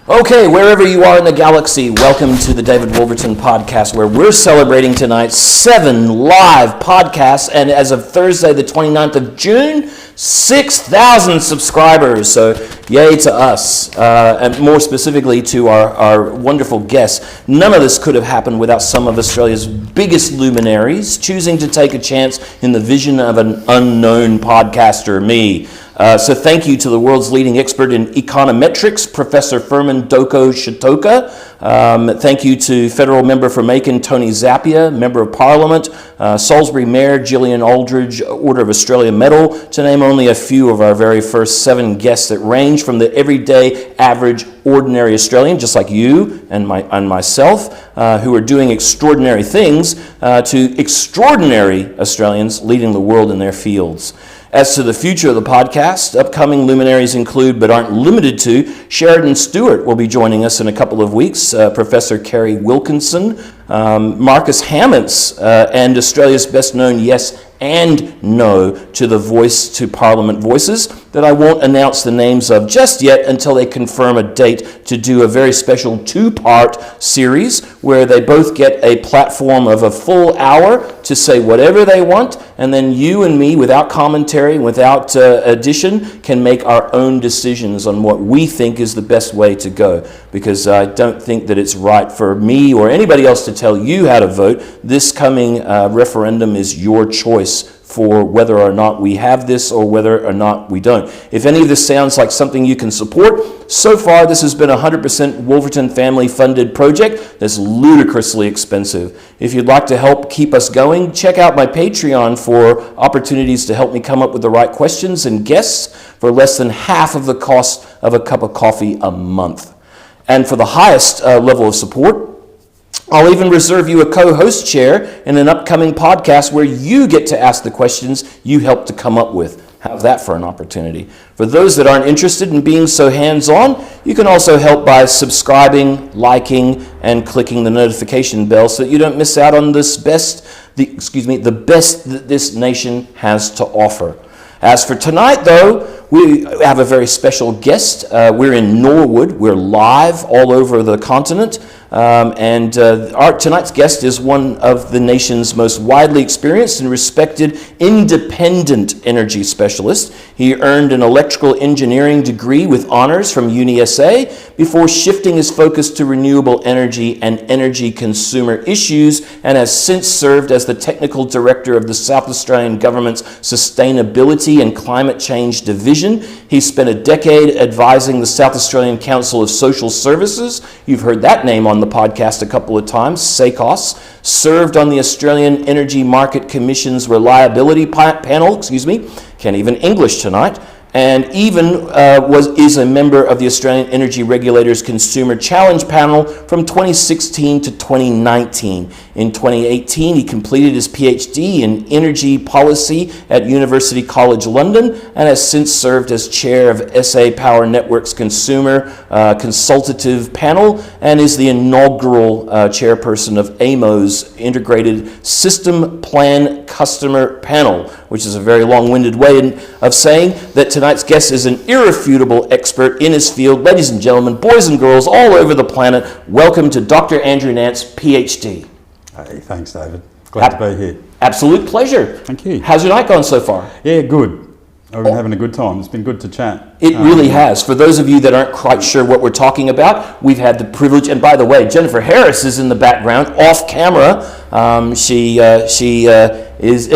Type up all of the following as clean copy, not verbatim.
Okay, wherever you are in the galaxy, welcome to the David Wolverton podcast, where we're celebrating tonight 7 live podcasts, and as of Thursday, the 29th of June, 6,000 subscribers. So yay to us, and more specifically to our wonderful guests. None of this could have happened without some of Australia's biggest luminaries choosing to take a chance in the vision of an unknown podcaster, me. So thank you to the world's leading expert in econometrics, Professor Furman Doko Shitoka. Thank you to Federal Member for Macon, Tony Zappia, Member of Parliament, Salisbury Mayor, Gillian Aldridge, Order of Australia Medal, to name only a few of our very first 7 guests that range from the everyday, average, ordinary Australian, just like you and myself, who are doing extraordinary things, to extraordinary Australians leading the world in their fields. As to the future of the podcast, upcoming luminaries include, but aren't limited to, Sheridan Stewart will be joining us in a couple of weeks, Professor Kerry Wilkinson, Marcus Hammonds, and Australia's best-known yes and no to the Voice to Parliament voices that I won't announce the names of just yet until they confirm a date to do a very special 2-part series where they both get a platform of a full hour to say whatever they want, and then you and me, without commentary, without addition, can make our own decisions on what we think is the best way to go. Because I don't think that it's right for me or anybody else to tell you how to vote. This coming referendum is your choice for whether or not we have this or whether or not we don't. If any of this sounds like something you can support, so far this has been a 100% Wolverton family funded project that's ludicrously expensive. If you'd like to help keep us going, check out my Patreon for opportunities to help me come up with the right questions and guests for less than half of the cost of a cup of coffee a month. And for the highest level of support, I'll even reserve you a co-host chair in an upcoming podcast where you get to ask the questions you helped to come up with. How's that for an opportunity? For those that aren't interested in being so hands-on, you can also help by subscribing, liking, and clicking the notification bell so that you don't miss out on the best that this nation has to offer. As for tonight, though, we have a very special guest. We're in Norwood. We're live all over the continent. Tonight's guest is one of the nation's most widely experienced and respected independent energy specialists. He earned an electrical engineering degree with honors from UniSA before shifting his focus to renewable energy and energy consumer issues, and has since served as the technical director of the South Australian Government's Sustainability and Climate Change Division. He spent a decade advising the South Australian Council of Social Services. You've heard that name on the podcast a couple of times, SACOS. Served on the Australian Energy Market Commission's Reliability Panel, can't even English tonight, and even is a member of the Australian Energy Regulators Consumer Challenge Panel from 2016 to 2019. In 2018, he completed his PhD in Energy Policy at University College London and has since served as chair of SA Power Network's Consumer Consultative Panel and is the inaugural chairperson of AMO's Integrated System Plan Customer Panel, which is a very long-winded way of saying that tonight's guest is an irrefutable expert in his field. Ladies and gentlemen, boys and girls all over the planet, welcome to Dr. Andrew Nance, PhD. Hey, thanks, David. Glad to be here. Absolute pleasure. Thank you. How's your night gone so far? Yeah, good. I've been having a good time. It's been good to chat. It really has. For those of you that aren't quite sure what we're talking about, we've had the privilege, and by the way, Jennifer Harris is in the background, off camera. She is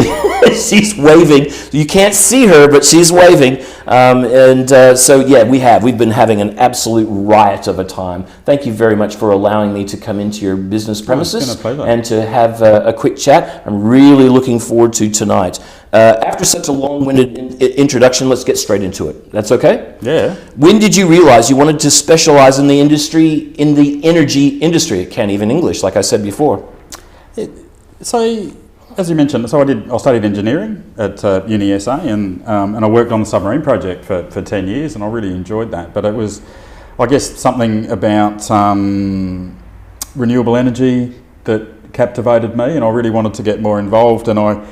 she's waving. You can't see her, but she's waving. We've been having an absolute riot of a time. Thank you very much for allowing me to come into your business premises and to have a quick chat. I'm really looking forward to tonight. After such a long-winded introduction, let's get straight into it. That's okay? Yeah. When did you realize you wanted to specialize in the energy industry? I can't even English, like I said before. So, as you mentioned, I studied engineering at UniSA, and I worked on the submarine project for 10 years, and I really enjoyed that. But it was, I guess, something about renewable energy that captivated me, and I really wanted to get more involved. And I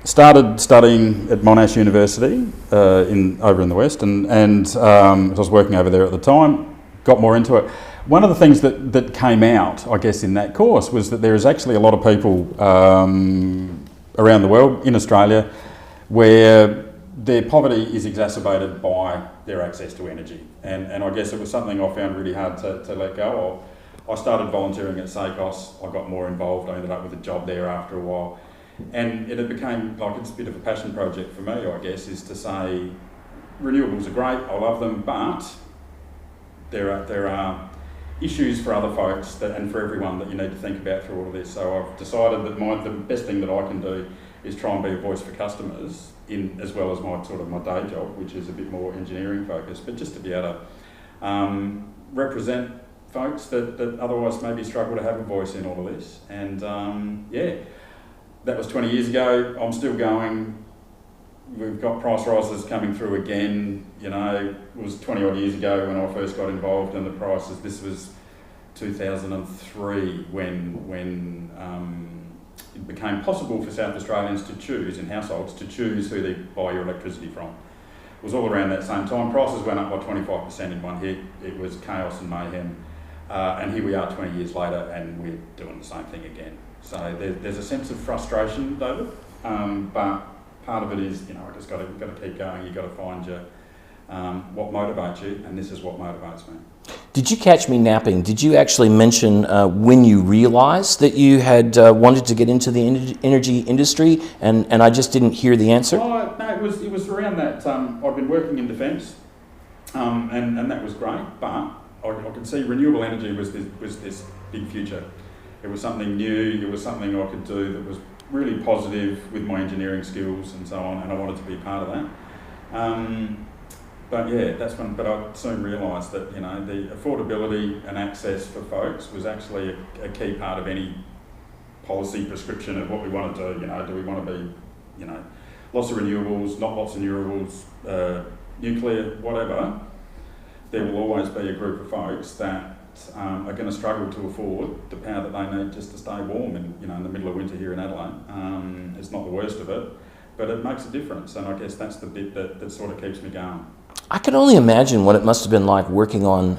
started studying at Monash University over in the West, and I was working over there at the time. got more into it. One of the things that came out, I guess, in that course was that there is actually a lot of people around the world, in Australia, where their poverty is exacerbated by their access to energy. And I guess it was something I found really hard to let go of. I started volunteering at SACOS, I got more involved, I ended up with a job there after a while. And it became like, it's a bit of a passion project for me, I guess, is to say, renewables are great, I love them, but there are issues for other folks and for everyone that you need to think about through all of this. So I've decided that the best thing that I can do is try and be a voice for customers, as well as my day job, which is a bit more engineering focused, but just to be able to represent folks that otherwise maybe struggle to have a voice in all of this. And that was 20 years ago. I'm still going. We've got price rises coming through again. You know, it was 20 odd years ago when I first got involved, and the prices. This was 2003 when it became possible for South Australians to choose, in households, to choose who they buy your electricity from. It was all around that same time. Prices went up by 25% in one hit. It was chaos and mayhem. And here we are 20 years later, and we're doing the same thing again. So there's a sense of frustration, David, but part of it is, you've got to keep going. You've got to find what motivates you, and this is what motivates me. Did you catch me napping? Did you actually mention when you realised that you had wanted to get into the energy industry, and I just didn't hear the answer? Oh, no, it was around that. I've been working in defence, and that was great, but I could see renewable energy was this big future. It was something new. It was something I could do that was really positive with my engineering skills and so on, and I wanted to be part of that. But I soon realised that the affordability and access for folks was actually a key part of any policy prescription of what we want to do. Do we want to be, lots of renewables, not lots of renewables, nuclear, whatever? There will always be a group of folks that are going to struggle to afford the power that they need just to stay warm in the middle of winter here in Adelaide. It's not the worst of it, but it makes a difference, and I guess that's the bit that sort of keeps me going. I can only imagine what it must have been like working on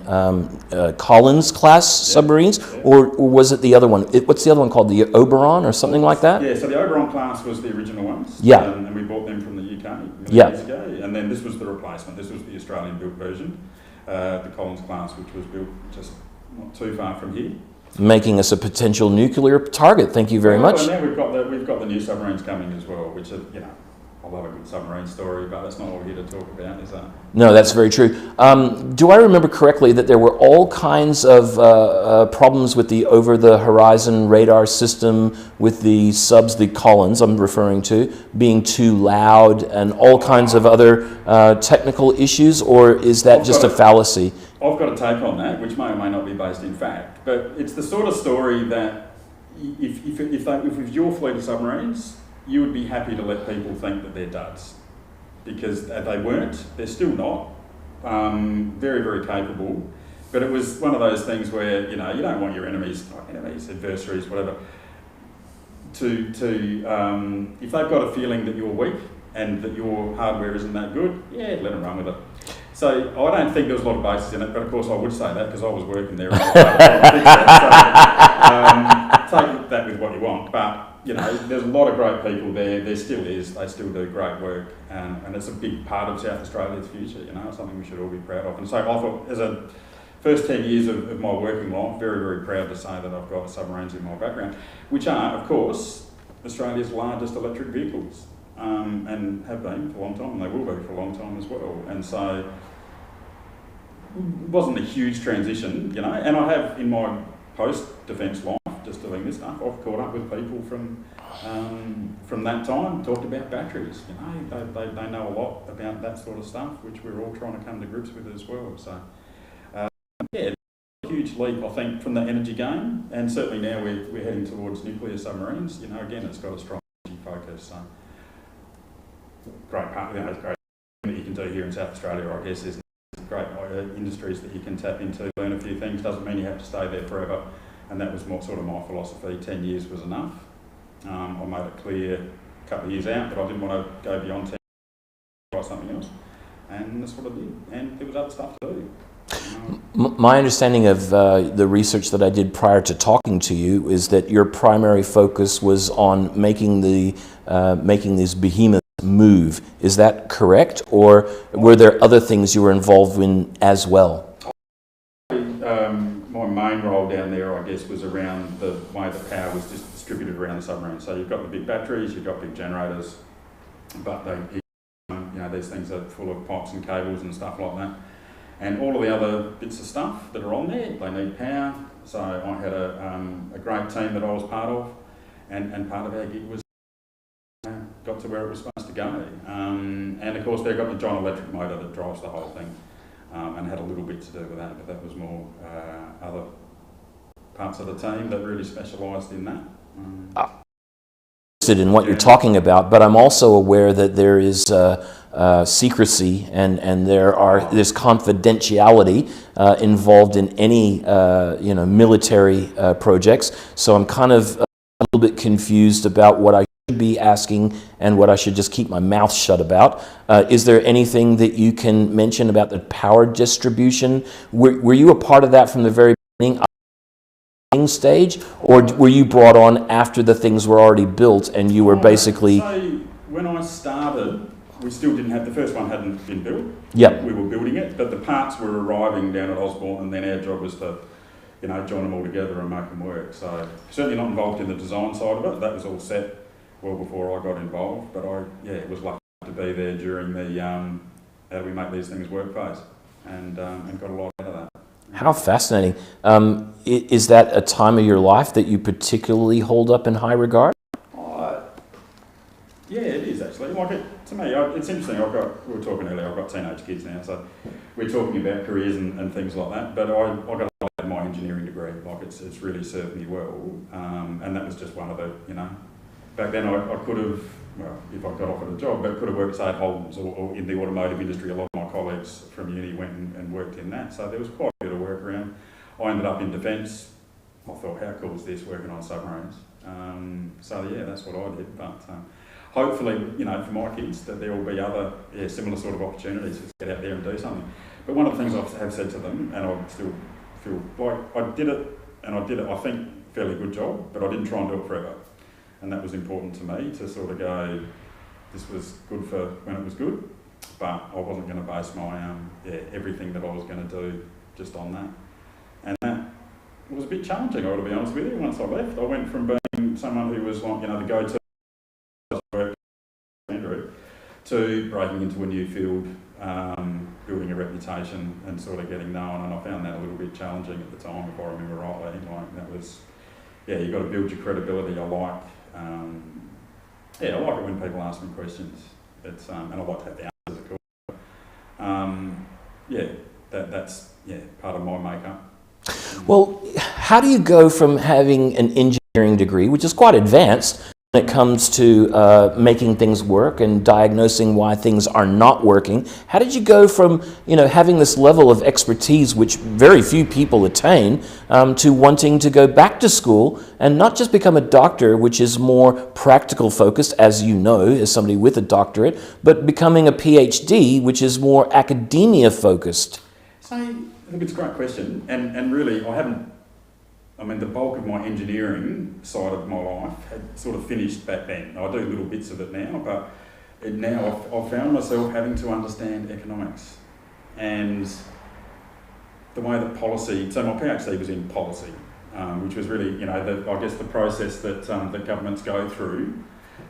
Collins class submarines, or was it the other one? What's the other one called? The Oberon or something like that? Yeah, so the Oberon class was the original ones. Yeah. And we bought them from the UK years ago. And then this was the replacement. This was the Australian built version, the Collins class, which was built just not too far from here. Making us a potential nuclear target. Thank you very much. And now we've got the new submarines coming as well, which are, I love a good submarine story, but that's not what we're here to talk about, is that? No, that's very true. Do I remember correctly that there were all kinds of problems with the over-the-horizon radar system with the subs, the Collins I'm referring to, being too loud and all kinds of other technical issues, or is that just a fallacy? I've got a take on that, which may or may not be based in fact, but it's the sort of story that if it was your fleet of submarines, you would be happy to let people think that they're duds, because they weren't. They're still not. Very, very capable, but it was one of those things where you don't want your enemies, adversaries, whatever, to if they've got a feeling that you're weak and that your hardware isn't that good, let them run with it. So I don't think there was a lot of basis in it, but of course I would say that because I was working there. And take that with what you want, but there's a lot of great people there. There still is. They still do great work, and it's a big part of South Australia's future. It's something we should all be proud of. And so I thought, as a first 10 years of my working life, very, very proud to say that I've got submarines in my background, which are, of course, Australia's largest electric vehicles, and have been for a long time, and they will be for a long time as well. And so it wasn't a huge transition, and I have in my post-defence life, just doing this stuff, I've caught up with people from that time, talked about batteries. They know a lot about that sort of stuff, which we're all trying to come to grips with as well. So, a huge leap, I think, from the energy game, and certainly now we're heading towards nuclear submarines. Again, it's got a strong energy focus. So, great part, it's great that you can do here in South Australia. I guess there's great industries that you can tap into, learn a few things. Doesn't mean you have to stay there forever. And that was sort of my philosophy. 10 years was enough. I made it clear a couple of years out that I didn't want to go beyond 10 years, try something else. And that's what I did. And there was other stuff to do. My understanding of the research that I did prior to talking to you is that your primary focus was on making these behemoths move. Is that correct, or were there other things you were involved in as well? My main role down there, I guess, was around the way the power was just distributed around the submarine. So you've got the big batteries, you've got big generators, but these things are full of pipes and cables and stuff like that. And all of the other bits of stuff that are on there, they need power. So I had a great team that I was part of, and part of our gig was got to where it was supposed to go. And of course they've got the giant electric motor that drives the whole thing, and had a little bit to do with that, but that was more other parts of the team that really specialised in that. In what you're talking about, but I'm also aware that there is secrecy and there's confidentiality involved in any military projects. So I'm kind of a little bit confused about what I should be asking and what I should just keep my mouth shut about. Is there anything that you can mention about the power distribution? Were you a part of that from the very beginning? Stage, or were you brought on after the things were already built and you were basically... So when I started, we still didn't have, the first one hadn't been built. Yep. We were building it, but the parts were arriving down at Osborne, and then our job was to, join them all together and make them work. So certainly not involved in the design side of it. That was all set well before I got involved, but it was lucky to be there during the how do we make these things work phase, and got a lot out of that. How fascinating. Is that a time of your life that you particularly hold up in high regard? Yeah, it is actually. To me, it's interesting. We were talking earlier, I've got teenage kids now, so we're talking about careers and things like that, but I got out of my engineering degree. It's really served me well, and that was just one of the, back then I could have, if I got offered a job, but could have worked, say, at Holden's or in the automotive industry. A lot of my colleagues from uni went and worked in that, so there was quite a bit of work around. I ended up in defence. I thought, how cool is this, working on submarines? That's what I did, but hopefully, for my kids, that there will be other similar sort of opportunities to get out there and do something. But one of the things I have said to them, and I still feel like I did it, I think, fairly good job, but I didn't try and do it forever. And that was important to me, to sort of go, this was good for when it was good, but I wasn't going to base my everything that I was going to do just on that. And that was a bit challenging, I got to be honest with you. Once I left, I went from being someone who was like, the go-to to breaking into a new field, building a reputation and sort of getting known, and I found that a little bit challenging at the time, if I remember rightly. That was, you've got to build your credibility. I like it when people ask me questions. It's and I like to have the answers, of course. That's part of my makeup. Well, how do you go from having an engineering degree, which is quite advanced, when it comes to making things work and diagnosing why things are not working? How did you go from having this level of expertise, which very few people attain, to wanting to go back to school and not just become a doctor, which is more practical focused, as you know, as somebody with a doctorate, but becoming a PhD, which is more academia focused? So I think it's a great question, and really the bulk of my engineering side of my life had sort of finished back then. I do little bits of it now, but now I've found myself having to understand economics and the way that policy. So my PhD was in policy, which was really, the process that governments go through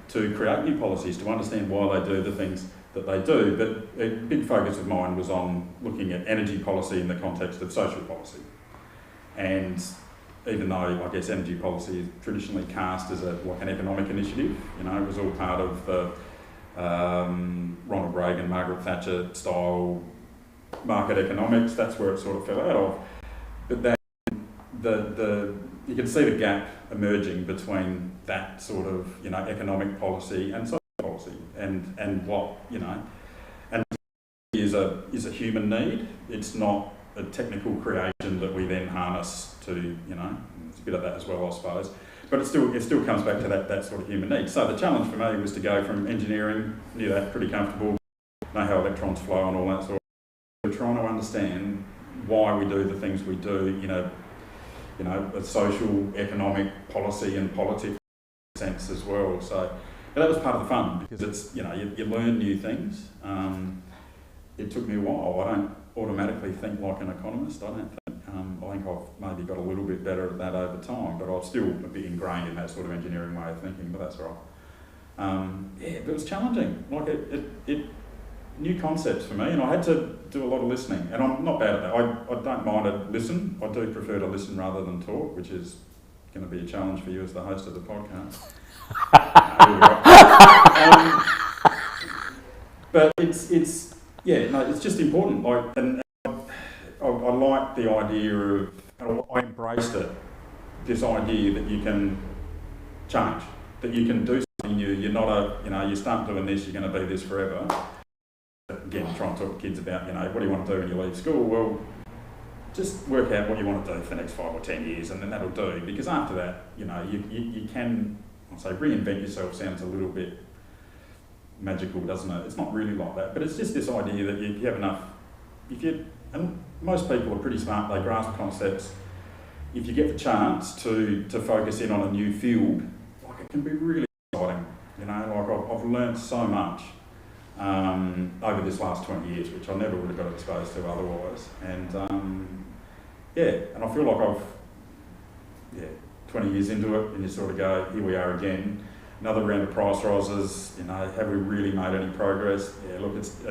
to create new policies, to understand why they do the things that they do. But a big focus of mine was on looking at energy policy in the context of social policy. And even though I guess energy policy is traditionally cast as an economic initiative, it was all part of the Ronald Reagan, Margaret Thatcher style market economics. That's where it sort of fell out of. But then you can see the gap emerging between that sort of economic policy and social policy, and what and is a human need. It's not a technical creation that we then harness to, it's a bit of that as well, I suppose. But it still comes back to that sort of human need. So the challenge for me was to go from engineering, knew that pretty comfortable, know how electrons flow and all that sort of, trying to understand why we do the things we do in a a social, economic, policy and politics sense as well. So that was part of the fun, because it's you learn new things. It took me a while. I don't automatically think like an economist. I don't think. I think I've maybe got a little bit better at that over time, but I'm still a bit ingrained in that sort of engineering way of thinking. But that's all right. But it was challenging. Like it new concepts for me, and I had to do a lot of listening. And I'm not bad at that. I don't mind to listen. I do prefer to listen rather than talk, which is going to be a challenge for you as the host of the podcast. But it's just important. I like the idea of, and I embraced it, this idea that you can change, that you can do something new. You're not you start doing this, you're going to be this forever. Again, try and talk to kids about, what do you want to do when you leave school? Well, just work out what you want to do for the next 5 or 10 years, and then that'll do. Because after that, you can, I'll say, reinvent yourself sounds a little bit magical, doesn't it? It's not really like that, but it's just this idea that you have enough, and most people are pretty smart, they grasp concepts. If you get the chance to focus in on a new field, like, it can be really exciting. I've learnt so much over this last 20 years, which I never would have got exposed to otherwise. And and I feel like 20 years into it, and you sort of go, here we are again, another round of price rises. Have we really made any progress? Yeah, look, it's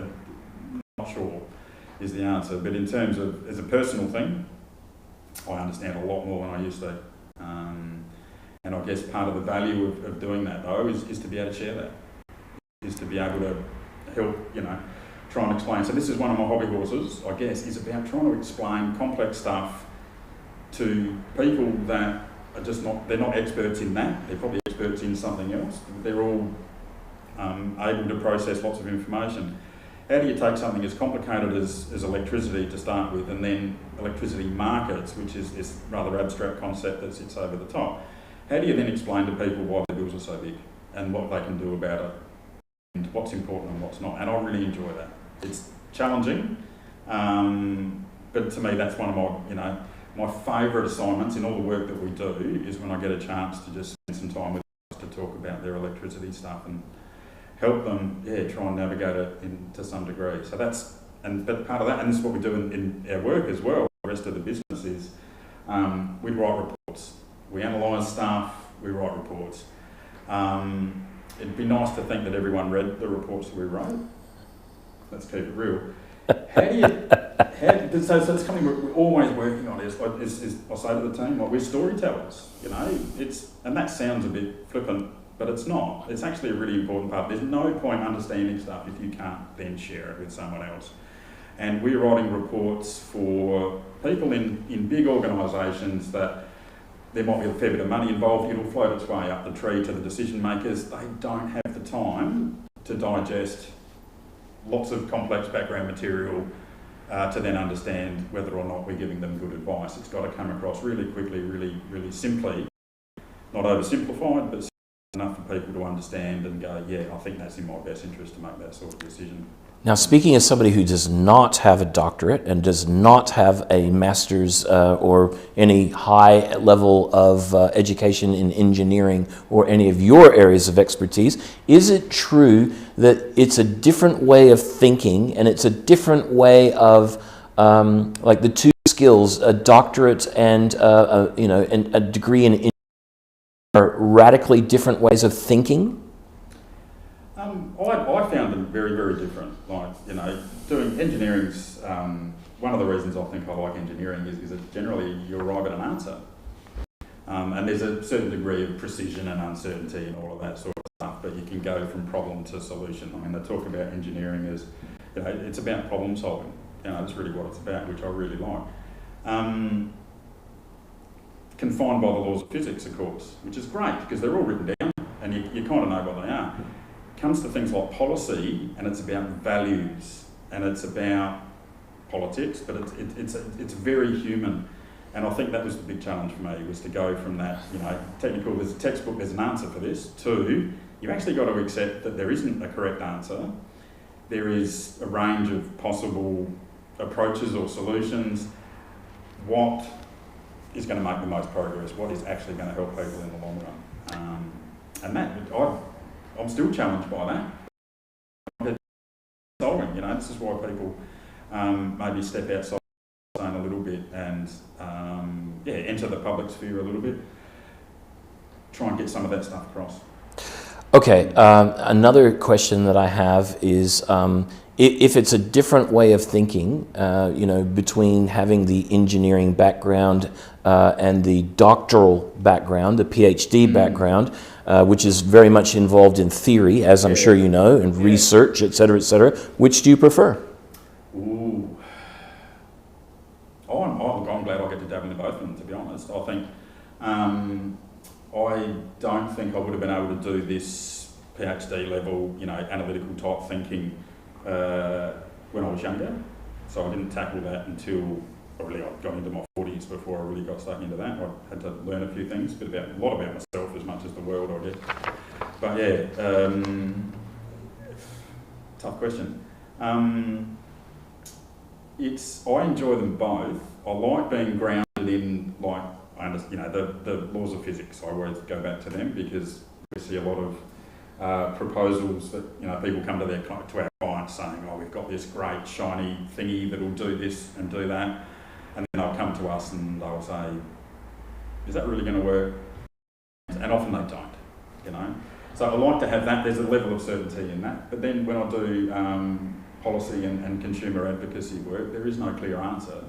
not sure is the answer. But in terms of, as a personal thing, I understand a lot more than I used to. And I guess part of the value of doing that, though, is to be able to share that, is to be able to help, try and explain. So this is one of my hobby horses, I guess, is about trying to explain complex stuff to people that are just they're not experts in that, they're probably experts in something else. They're all able to process lots of information. How do you take something as complicated as electricity to start with, and then electricity markets, which is this rather abstract concept that sits over the top? How do you then explain to people why their bills are so big and what they can do about it, and what's important and what's not? And I really enjoy that. It's challenging, but to me that's one of my favourite assignments in all the work that we do is when I get a chance to just spend some time with them to talk about their electricity stuff and help them, try and navigate it to some degree. So but part of that, and this is what we do in our work as well, the rest of the business is, we write reports. We analyse stuff, we write reports. It'd be nice to think that everyone read the reports that we wrote. Let's keep it real. So it's something we're always working on. Is I say to the team, we're storytellers, and that sounds a bit flippant, but it's not. It's actually a really important part. There's no point understanding stuff if you can't then share it with someone else. And we're writing reports for people in big organisations that there might be a fair bit of money involved. It'll float its way up the tree to the decision makers. They don't have the time to digest lots of complex background material to then understand whether or not we're giving them good advice. It's got to come across really quickly, really, really simply, not oversimplified, but enough for people to understand and go, I think that's in my best interest to make that sort of decision. Now, speaking as somebody who does not have a doctorate and does not have a master's or any high level of education in engineering or any of your areas of expertise, is it true that it's a different way of thinking and it's a different way of, like the two skills, a doctorate and and a degree in engineering, are radically different ways of thinking? I found them very, very different. Doing engineering's one of the reasons I think I like engineering is that generally you arrive at an answer. And there's a certain degree of precision and uncertainty and all of that sort of stuff, but you can go from problem to solution. They talk about engineering as, it's about problem solving. That's really what it's about, which I really like. Confined by the laws of physics, of course, which is great because they're all written down and you kind of know what they are. It comes to things like policy, and it's about values, and it's about politics, but it's very human. And I think that was the big challenge for me, was to go from that, technical, there's a textbook, there's an answer for this, to you've actually got to accept that there isn't a correct answer. There is a range of possible approaches or solutions, what is going to make the most progress, what is actually going to help people in the long run. And that, I'm still challenged by that. Solving, this is why people maybe step outside the zone a little bit and enter the public sphere a little bit, try and get some of that stuff across. Okay, another question that I have is if it's a different way of thinking, between having the engineering background and the doctoral background, the PhD background, which is very much involved in theory, as I'm sure you know, and research, et cetera, which do you prefer? Ooh. I'm glad I get to dabble in both of them, to be honest. I think I don't think I would have been able to do this PhD level, analytical type thinking when I was younger. So I didn't tackle that until I got into my 40s before I really got stuck into that. I had to learn a few things, a lot about myself as much as the world, I guess. But tough question. I enjoy them both. I like being grounded in, the laws of physics. I always go back to them because we see a lot of proposals that people come to our clients saying, "Oh, we've got this great shiny thingy that'll do this and do that," and then they'll come to us and they'll say, "Is that really going to work?" And often they don't. So I like to have that. There's a level of certainty in that. But then when I do policy and consumer advocacy work, there is no clear answer.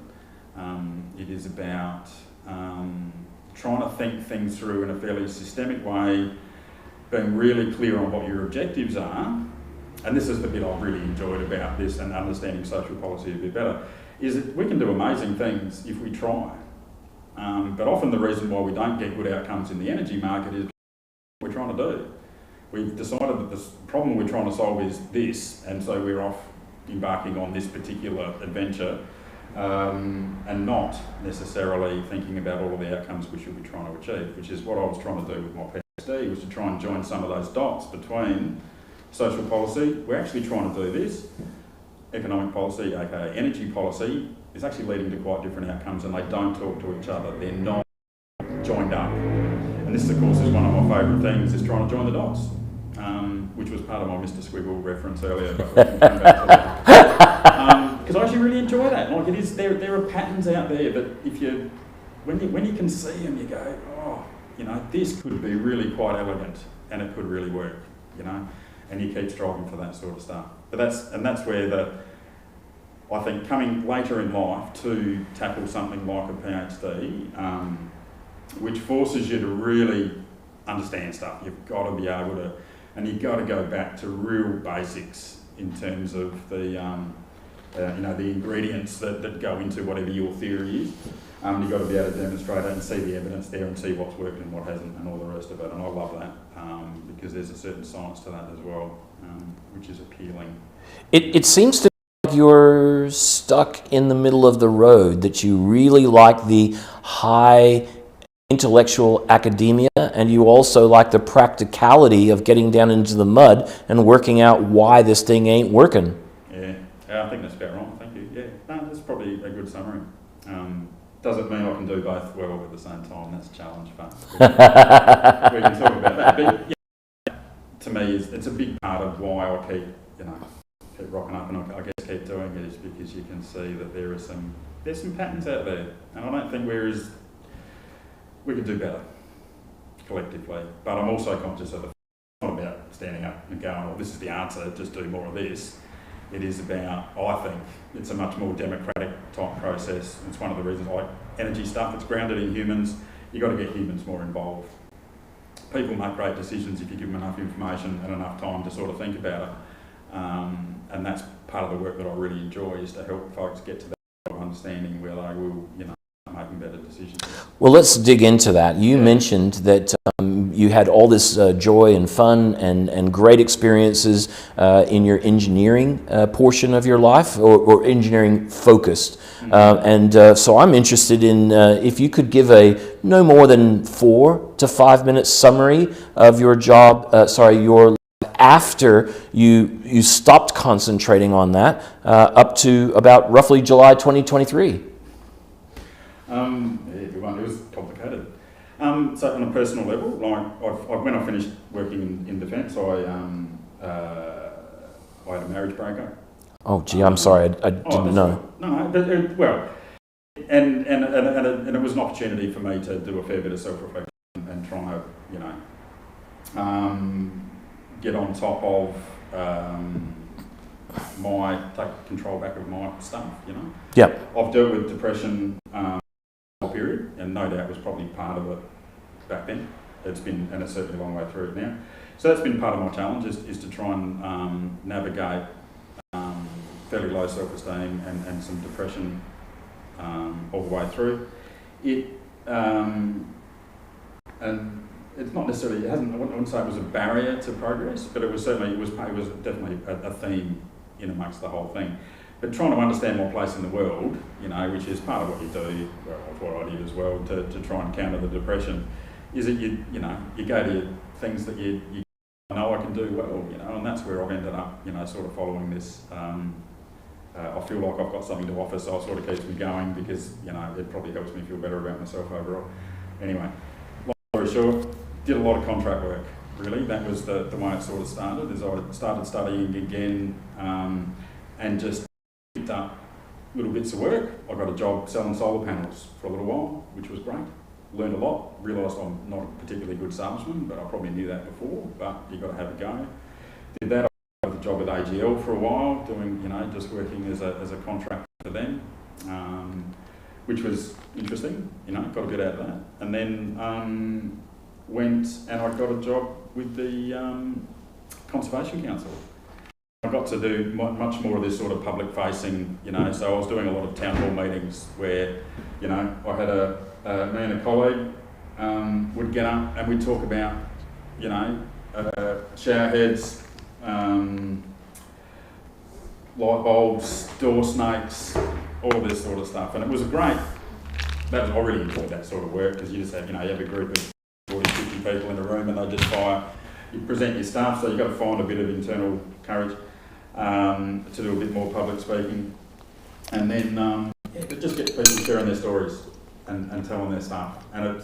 It is about trying to think things through in a fairly systemic way, being really clear on what your objectives are, and this is the bit I've really enjoyed about this and understanding social policy a bit better, is that we can do amazing things if we try. But often the reason why we don't get good outcomes in the energy market is what we're trying to do. We've decided that the problem we're trying to solve is this, and so we're off embarking on this particular adventure, and not necessarily thinking about all of the outcomes we should be trying to achieve, which is what I was trying to do with my PhD, was to try and join some of those dots between social policy. We're actually trying to do this. Economic policy, aka energy policy, is actually leading to quite different outcomes, and they don't talk to each other. They're not joined up. And this, of course, is one of my favourite things, is trying to join the dots, which was part of my Mr. Squiggle reference earlier, but we can come back to that. Because I actually really enjoy that. Like, it is, there are patterns out there that when you can see them, you go, oh, this could be really quite elegant, and it could really work, and you keep striving for that sort of stuff. But that's where I think coming later in life to tackle something like a PhD, which forces you to really understand stuff. You've got to be able to, and you've got to go back to real basics in terms of the ingredients that go into whatever your theory is. You've got to be able to demonstrate it and see the evidence there and see what's worked and what hasn't and all the rest of it. And I love that because there's a certain science to that as well, which is appealing. It seems to me like you're stuck in the middle of the road, that you really like the high intellectual academia, and you also like the practicality of getting down into the mud and working out why this thing ain't working. Yeah, I think that's about right. Thank you. Yeah, no, that's probably a good summary. Doesn't mean I can do both well at the same time. That's a challenge, but we can talk about that. But yeah, to me, it's a big part of why I keep rocking up, and I guess keep doing it, is because you can see that there's some patterns out there, and I don't think we can do better collectively. But I'm also conscious of it's not about standing up and going, "Oh, this is the answer, just do more of this." It is about, I think, it's a much more democratic type process. It's one of the reasons I like energy stuff. It's grounded in humans. You've got to get humans more involved. People make great decisions if you give them enough information and enough time to sort of think about it. And that's part of the work that I really enjoy, is to help folks get to that sort of understanding where they will, making better decisions. Well, let's dig into that. You mentioned that you had all this joy and fun and great experiences in your engineering portion of your life, or engineering focused. So I'm interested in if you could give a no more than 4 to 5 minute summary of your job, your life after you stopped concentrating on that, up to about roughly July 2023. Yeah, good one. It was complicated. So on a personal level, like when I finished working in defence, I had a marriage breakup. Oh, gee, I'm sorry, I didn't know. No, but well, and it was an opportunity for me to do a fair bit of self-reflection and try to, you know, get on top of take control back of my stuff, you know. Yep. I've dealt with depression period, and no doubt was probably part of it back then. It's certainly a long way through it now. So that's been part of my challenge is to try and navigate fairly low self-esteem and some depression all the way through. And it's not necessarily, I wouldn't say it was a barrier to progress, but it was definitely a theme in amongst the whole thing. But trying to understand my place in the world, you know, which is part of what you do, well, what I did as well, to try and counter the depression, is that you go to things that you know I can do well, you know, and that's where I've ended up, you know, sort of following this. I feel like I've got something to offer, so it sort of keeps me going because, you know, it probably helps me feel better about myself overall. Anyway, long story short, did a lot of contract work, really. That was the way it sort of started, is I started studying again and just picked up little bits of work. I got a job selling solar panels for a little while, which was great. Learned a lot, realised I'm not a particularly good salesman, but I probably knew that before, but you've got to have a go. Did that. I got a job with AGL for a while, doing, you know, just working as a contractor for them, which was interesting, you know, got a bit out of that. And then went and I got a job with the Conservation Council. I got to do much more of this sort of public facing, you know, so I was doing a lot of town hall meetings where, you know, I had me and a colleague would get up and we'd talk about, you know, shower heads, light bulbs, door snakes, all of this sort of stuff. And it was great. I really enjoyed that sort of work because you just have, you know, you have a group of 40, 50 people in a room and they just you present your stuff, so you've got to find a bit of internal courage to do a bit more public speaking. And then just get people sharing their stories and telling their stuff. And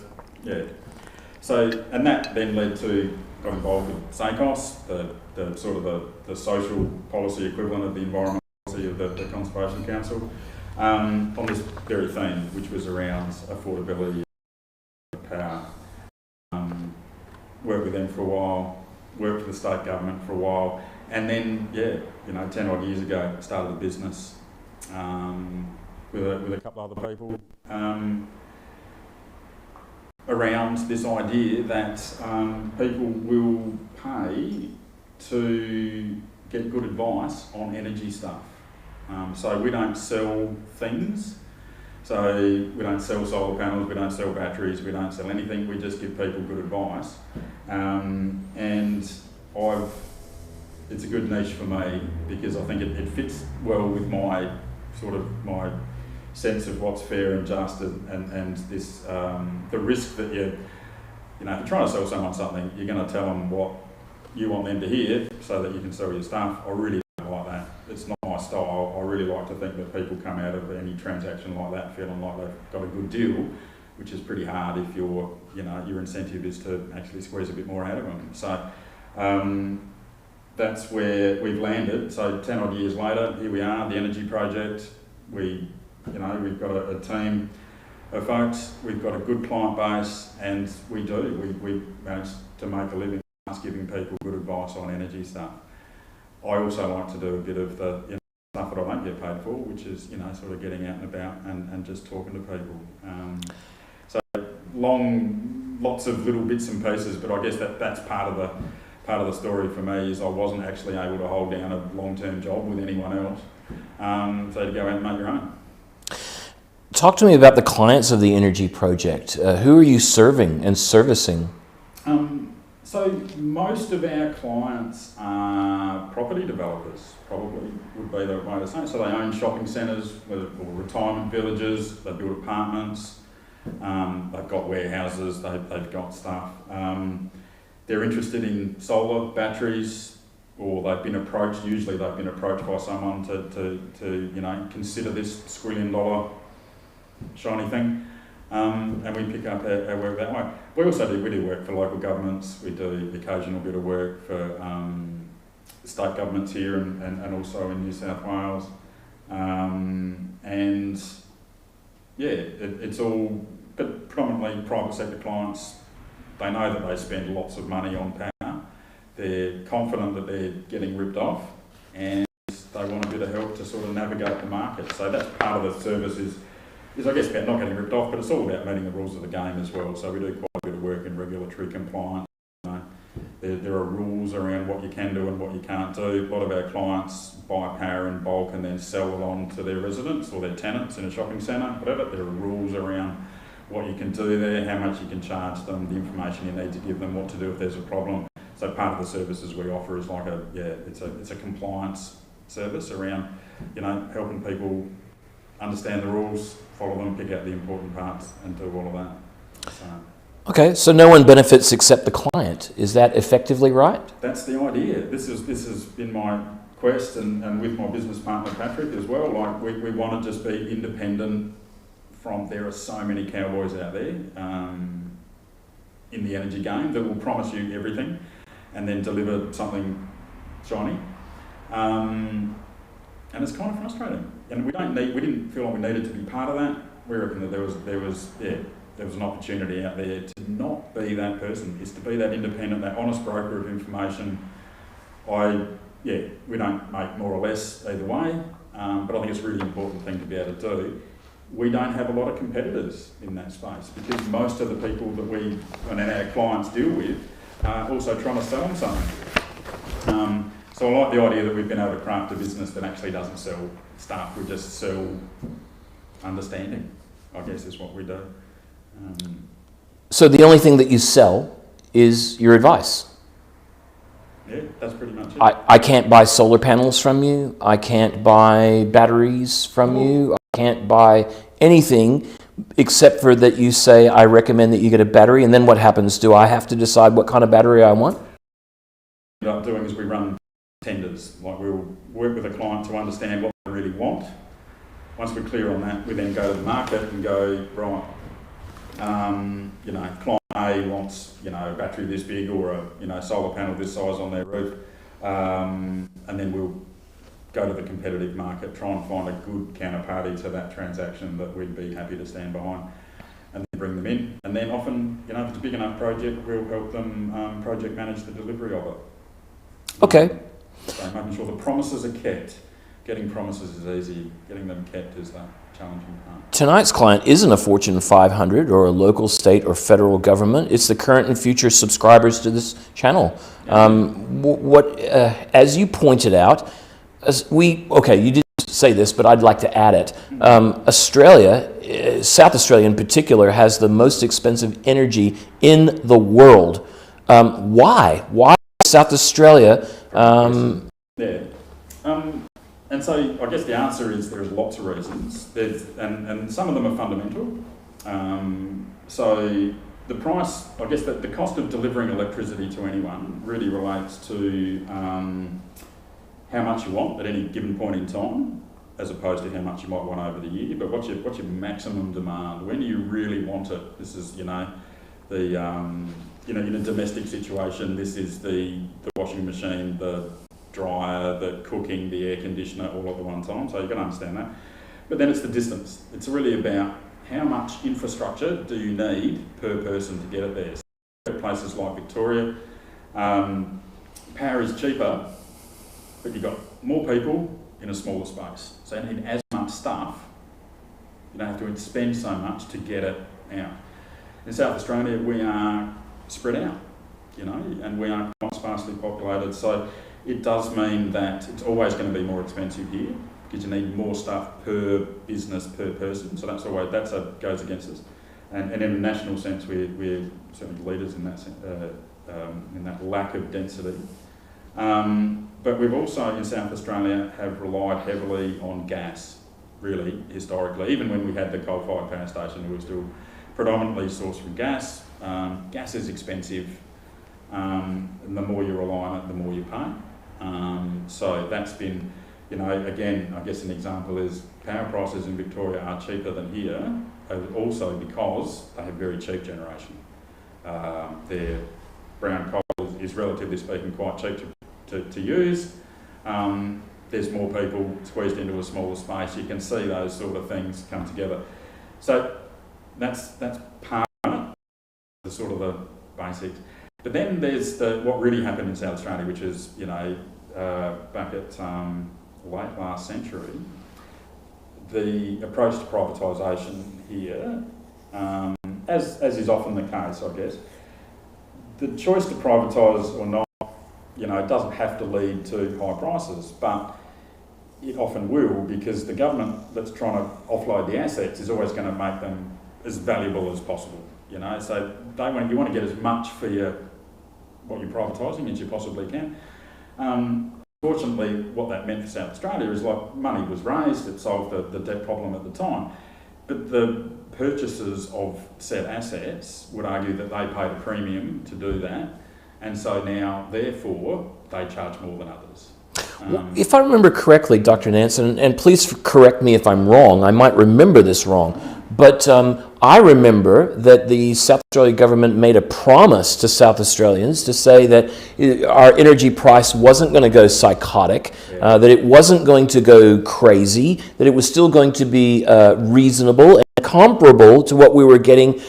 and that then led to, got involved with SACOS, the sort of the social policy equivalent of the environmental policy of the Conservation Council, on this very theme, which was around affordability, power. Worked with them for a while, worked for the state government for a while, and then, 10 odd years ago, started a business with a couple other people around this idea that people will pay to get good advice on energy stuff. So we don't sell things. So we don't sell solar panels, we don't sell batteries, we don't sell anything, we just give people good advice. And it's a good niche for me because I think it fits well with my sense of what's fair and just and this, the risk that if you're trying to sell someone something, you're going to tell them what you want them to hear so that you can sell your stuff. I really don't like that. It's not my style. I really like to think that people come out of any transaction like that feeling like they've got a good deal, which is pretty hard if your incentive is to actually squeeze a bit more out of them. So that's where we've landed. So 10 odd years later, here we are, the energy project. We've got a team of folks, we've got a good client base, and we managed to make a living giving people good advice on energy stuff. I also like to do a bit of the stuff that I don't get paid for, which is sort of getting out and about and just talking to people. So lots of little bits and pieces, but I guess that's part of the story for me is I wasn't actually able to hold down a long-term job with anyone else. So to go out and make your own. Talk to me about the clients of the energy project. Who are you serving and servicing? So most of our clients are property developers, probably would be the way to say it. So they own shopping centres or retirement villages, they build apartments, they've got warehouses, they've got stuff. They're interested in solar, batteries, or usually they've been approached by someone to consider this $1 squillion shiny thing. and we pick up our work that way. We do work for local governments. We do the occasional bit of work for state governments here and also in New South Wales. And yeah, it's all, but predominantly private sector clients. They know that they spend lots of money on power. They're confident that they're getting ripped off, and they want a bit of help to sort of navigate the market. So that's part of the service is I guess about not getting ripped off, but it's all about meeting the rules of the game as well. So we do quite a bit of work in regulatory compliance. There are rules around what you can do and what you can't do. A lot of our clients buy power in bulk and then sell it on to their residents or their tenants in a shopping centre, whatever. There are rules around what you can do there, how much you can charge them, the information you need to give them, what to do if there's a problem. So part of the services we offer is like it's a compliance service around, helping people understand the rules, follow them, pick out the important parts, and do all of that. Okay, so no one benefits except the client. Is that effectively right? That's the idea. This has been my quest, and with my business partner Patrick as well. Like we want to just be independent from. There are so many cowboys out there in the energy game that will promise you everything, and then deliver something shiny. And it's kind of frustrating. And we didn't feel like we needed to be part of that. We reckon that there was an opportunity out there to not be that person, is to be that independent, that honest broker of information. We don't make more or less either way, but I think it's a really important thing to be able to do. We don't have a lot of competitors in that space because most of the people that we and our clients deal with are also trying to sell them something. So I like the idea that we've been able to craft a business that actually doesn't sell stuff, we just sell understanding, I guess is what we do. So the only thing that you sell is your advice? Yeah, that's pretty much it. I can't buy solar panels from you, I can't buy batteries from you, I can't buy anything except for that you say, I recommend that you get a battery, and then what happens? Do I have to decide what kind of battery I want? What we end up doing is we run tenders. Like we'll work with a client to understand what they really want. Once we're clear on that, we then go to the market and go, right, client A wants, a battery this big or a, solar panel this size on their roof. And then we'll go to the competitive market, try and find a good counterparty to that transaction that we'd be happy to stand behind, and then bring them in. And then often, if it's a big enough project, we'll help them project manage the delivery of it. Okay. So making sure the promises are kept. Getting promises is easy, getting them kept is the challenging part. Tonight's client isn't a Fortune 500 or a local, state, or federal government. It's the current and future subscribers to this channel. As you pointed out, you didn't say this, but I'd like to add it. Australia, South Australia in particular, has the most expensive energy in the world. Why? Why South Australia? And so I guess the answer is there's lots of reasons, and some of them are fundamental. So the price, I guess that the cost of delivering electricity to anyone really relates to how much you want at any given point in time, as opposed to how much you might want over the year. But what's your maximum demand? When do you really want it? This is, in a domestic situation, this is the washing machine, the dryer, the cooking, the air conditioner, all at the one time, so you can understand that. But then it's the distance. It's really about how much infrastructure do you need per person to get it there. So places like Victoria, power is cheaper, but you've got more people in a smaller space. So you need as much stuff, you don't have to spend so much to get it out. In South Australia, we are spread out, and we are quite sparsely populated, so it does mean that it's always going to be more expensive here because you need more stuff per business, per person. So that goes against us. And in a national sense, we're certainly leaders in that lack of density. But we've also, in South Australia, have relied heavily on gas, really, historically. Even when we had the coal-fired power station, we were still predominantly sourced from gas. Gas is expensive, and the more you rely on it, the more you pay. So that's been you know, again, I guess an example is power prices in Victoria are cheaper than here, also because they have very cheap generation. Their brown coal is relatively speaking quite cheap to use. There's more people squeezed into a smaller space. You can see those sort of things come together. So that's part of the sort of the basics. But then there's what really happened in South Australia, which is, you know, back at late last century, the approach to privatisation here, as is often the case, I guess, the choice to privatise or not, you know, it doesn't have to lead to high prices, but it often will, because the government that's trying to offload the assets is always going to make them as valuable as possible, you know. So you want to get as much for what you're privatising as you possibly can. Fortunately, what that meant for South Australia is, like, money was raised, it solved the debt problem at the time, but the purchasers of said assets would argue that they paid a premium to do that, and so now, therefore, they charge more than others. If I remember correctly, Dr. Nance, and please correct me if I'm wrong, I might remember this wrong, but I remember that the South Australian government made a promise to South Australians to say that our energy price wasn't going to go psychotic, that it wasn't going to go crazy, that it was still going to be reasonable and comparable to what we were getting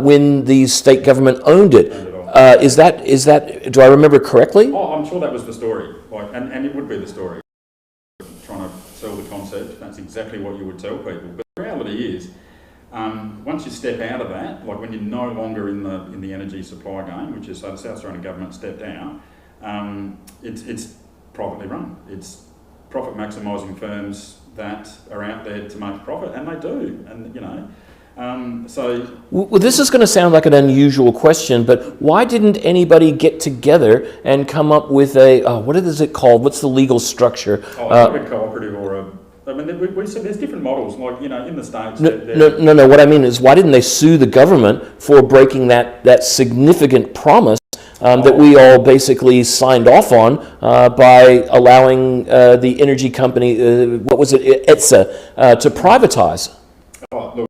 when the state government owned it. Is that? Do I remember correctly? Oh, I'm sure that was the story, and it would be the story. Trying to sell the concept, that's exactly what you would tell people. But the reality is, once you step out of that, like when you're no longer in the energy supply game, which is, so the South Australian government stepped out, it's privately run. It's profit maximising firms that are out there to make a profit, and they do, and you know. Well, this is going to sound like an unusual question, but why didn't anybody get together and come up with what is it called? What's the legal structure? A cooperative or I mean, we said there's different models, like, you know, in the States. No. What I mean is, why didn't they sue the government for breaking that significant promise that we all basically signed off on by allowing the energy company, what was it, NANXE, to privatise? Oh, look.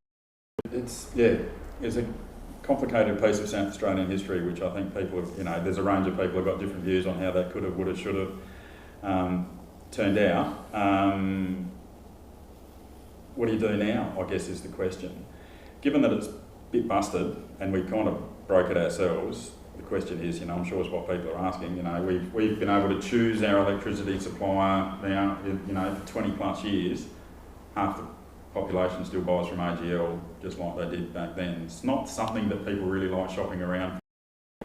It's a complicated piece of South Australian history, which I think people have, you know, there's a range of people who've got different views on how that could have, would have, should have turned out. What do you do now, I guess, is the question. Given that it's a bit busted and we kind of broke it ourselves, the question is, you know, I'm sure it's what people are asking, you know, we've been able to choose our electricity supplier now, you know, for 20 plus years. Half the population still buys from AGL just like they did back then. It's not something that people really like shopping around.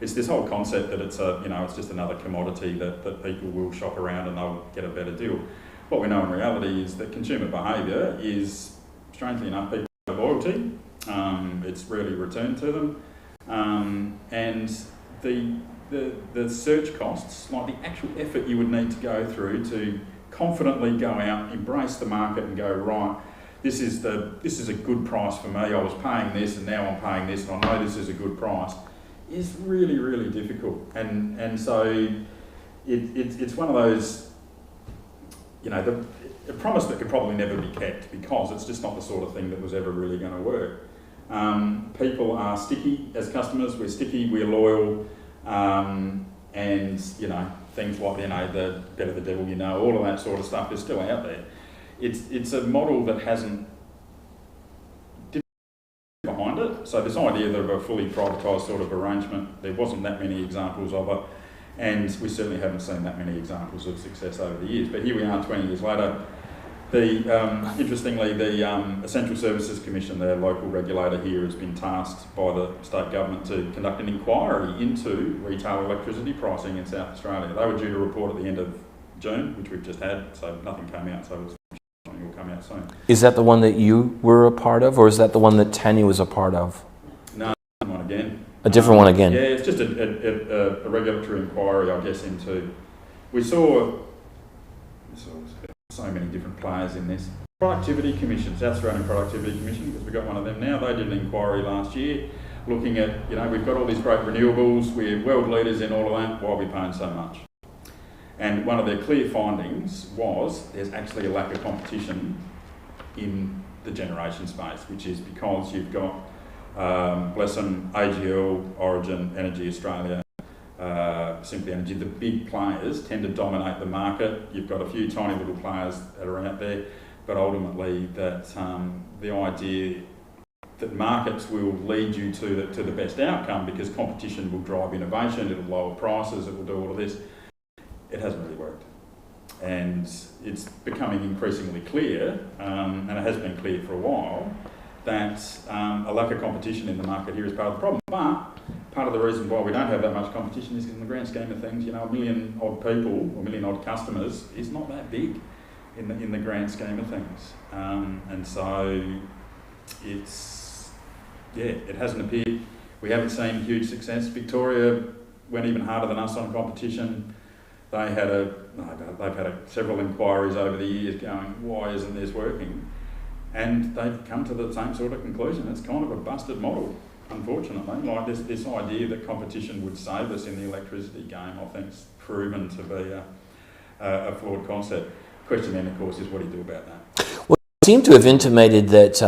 It's this whole concept that it's it's just another commodity that people will shop around and they'll get a better deal. What we know in reality is that consumer behaviour is, strangely enough, people have loyalty. It's rarely returned to them, and the search costs, like the actual effort you would need to go through to confidently go out, embrace the market, and go, right, this is a good price for me. I was paying this, and now I'm paying this, and I know this is a good price, is really, really difficult. And so it's one of those, you know, a promise that could probably never be kept, because it's just not the sort of thing that was ever really going to work. People are sticky as customers. We're sticky. We're loyal, and you know, things like, you know, the better the devil you know, all of that sort of stuff is still out there. It's a model that hasn't behind it. So this idea of a fully privatised sort of arrangement, there wasn't that many examples of it, and we certainly haven't seen that many examples of success over the years. But here we are 20 years later. Interestingly, the Essential Services Commission, their local regulator here, has been tasked by the state government to conduct an inquiry into retail electricity pricing in South Australia. They were due to report at the end of June, which we've just had, so nothing came out, so something will come out soon. Is that the one that you were a part of, or is that the one that Tanya was a part of? No, one again. A different one again? Yeah, it's just a regulatory inquiry, I guess, into... We saw so many different players in this. Productivity Commission, South Australian Productivity Commission, because we've got one of them now. They did an inquiry last year looking at, you know, we've got all these great renewables, we're world leaders in all of that, why are we paying so much? And one of their clear findings was there's actually a lack of competition in the generation space, which is because you've got, bless them, AGL, Origin, Energy Australia, Simply Energy, the big players tend to dominate the market. You've got a few tiny little players that are out there, but ultimately that the idea that markets will lead you to the best outcome because competition will drive innovation, it'll lower prices, it will do all of this. It hasn't really worked. And it's becoming increasingly clear, and it has been clear for a while, that a lack of competition in the market here is part of the problem. But part of the reason why we don't have that much competition is because in the grand scheme of things, 1 million odd people, or 1 million odd customers is not that big in the grand scheme of things. And so it hasn't appeared. We haven't seen huge success. Victoria went even harder than us on competition. They've had several inquiries over the years going, why isn't this working? And they've come to the same sort of conclusion. It's kind of a busted model, unfortunately. Like this idea that competition would save us in the electricity game, I think, is proven to be a flawed concept. Question then, of course, is what do you do about that? Well, you seem to have intimated that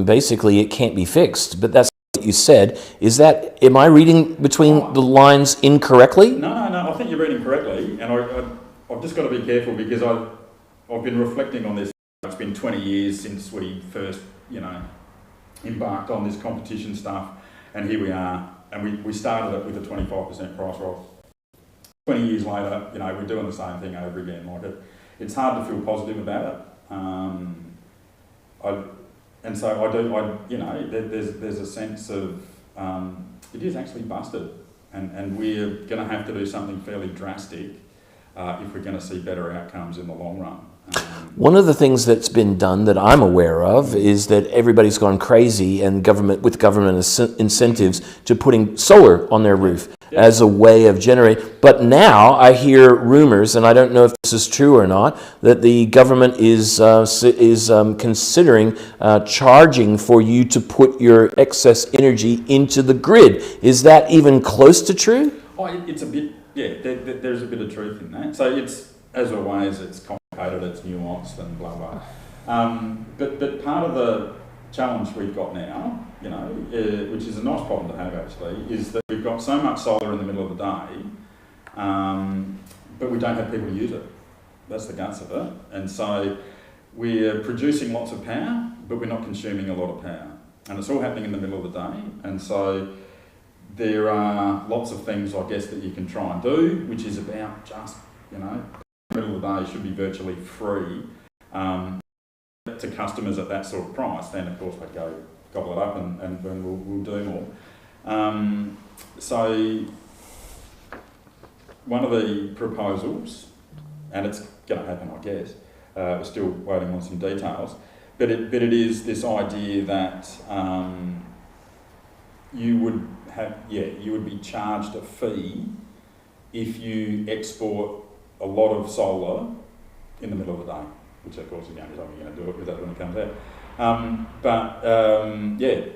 basically it can't be fixed, but that's what you said. Am I reading between the lines incorrectly? No, I think you're reading correctly, and I've just got to be careful because I've been reflecting on this. It's been 20 years since we first, embarked on this competition stuff, and here we are, and we started it with a 25% price rise. 20 years later, we're doing the same thing over again. It's hard to feel positive about it. There's a sense of it is actually busted, and we're going to have to do something fairly drastic if we're going to see better outcomes in the long run. One of the things that's been done that I'm aware of is that everybody's gone crazy and government incentives to putting solar on their roof as a way of generating. But now I hear rumors, and I don't know if this is true or not, that the government is considering charging for you to put your excess energy into the grid. Is that even close to true? Oh, it's a bit, there's a bit of truth in that. So it's, as always, it's complicated, it's nuanced and blah, blah. But part of the challenge we've got now, which is a nice problem to have actually, is that we've got so much solar in the middle of the day, but we don't have people to use it. That's the guts of it. And so we're producing lots of power, but we're not consuming a lot of power. And it's all happening in the middle of the day. And so there are lots of things, I guess, that you can try and do, which is about just, the middle of the day should be virtually free to customers at that sort of price. Then, of course, they go gobble it up and we'll do more. So one of the proposals, and it's going to happen, I guess, we're still waiting on some details, but it is this idea that you would be charged a fee if you export a lot of solar in the middle of the day, which of course again is only going to do it because that's when it comes out.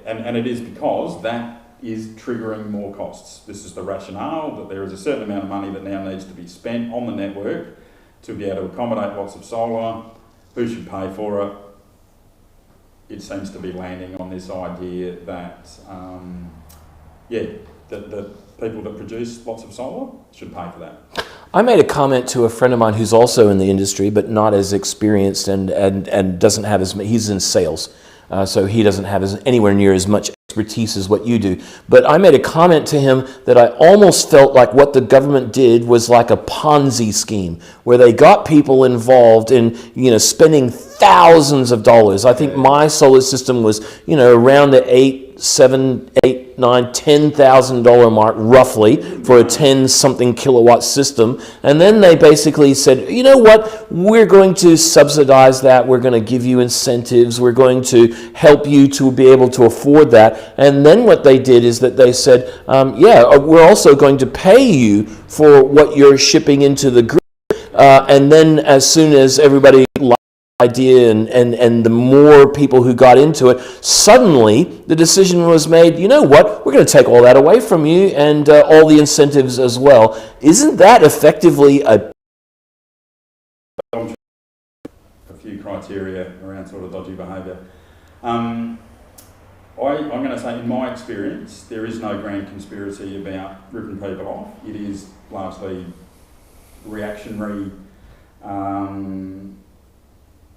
And it is because that is triggering more costs. This is the rationale that there is a certain amount of money that now needs to be spent on the network to be able to accommodate lots of solar. Who should pay for it? It seems to be landing on this idea that that people that produce lots of solar should pay for that. I made a comment to a friend of mine who's also in the industry, but not as experienced and doesn't have as much. He's in sales, so he doesn't have anywhere near as much expertise as what you do. But I made a comment to him that I almost felt like what the government did was like a Ponzi scheme, where they got people involved in spending thousands of dollars. I think my solar system was around the $10,000 mark roughly for a 10-something kilowatt system. And then they basically said, you know what, we're going to subsidize that, we're going to give you incentives, we're going to help you to be able to afford that. And then what they did is that they said, we're also going to pay you for what you're shipping into the grid. And then as soon as everybody idea and the more people who got into it, suddenly the decision was made, you know what, we're going to take all that away from you and all the incentives as well. Isn't that effectively a criteria around sort of dodgy behaviour. I'm going to say, in my experience, there is no grand conspiracy about ripping people off. It is largely reactionary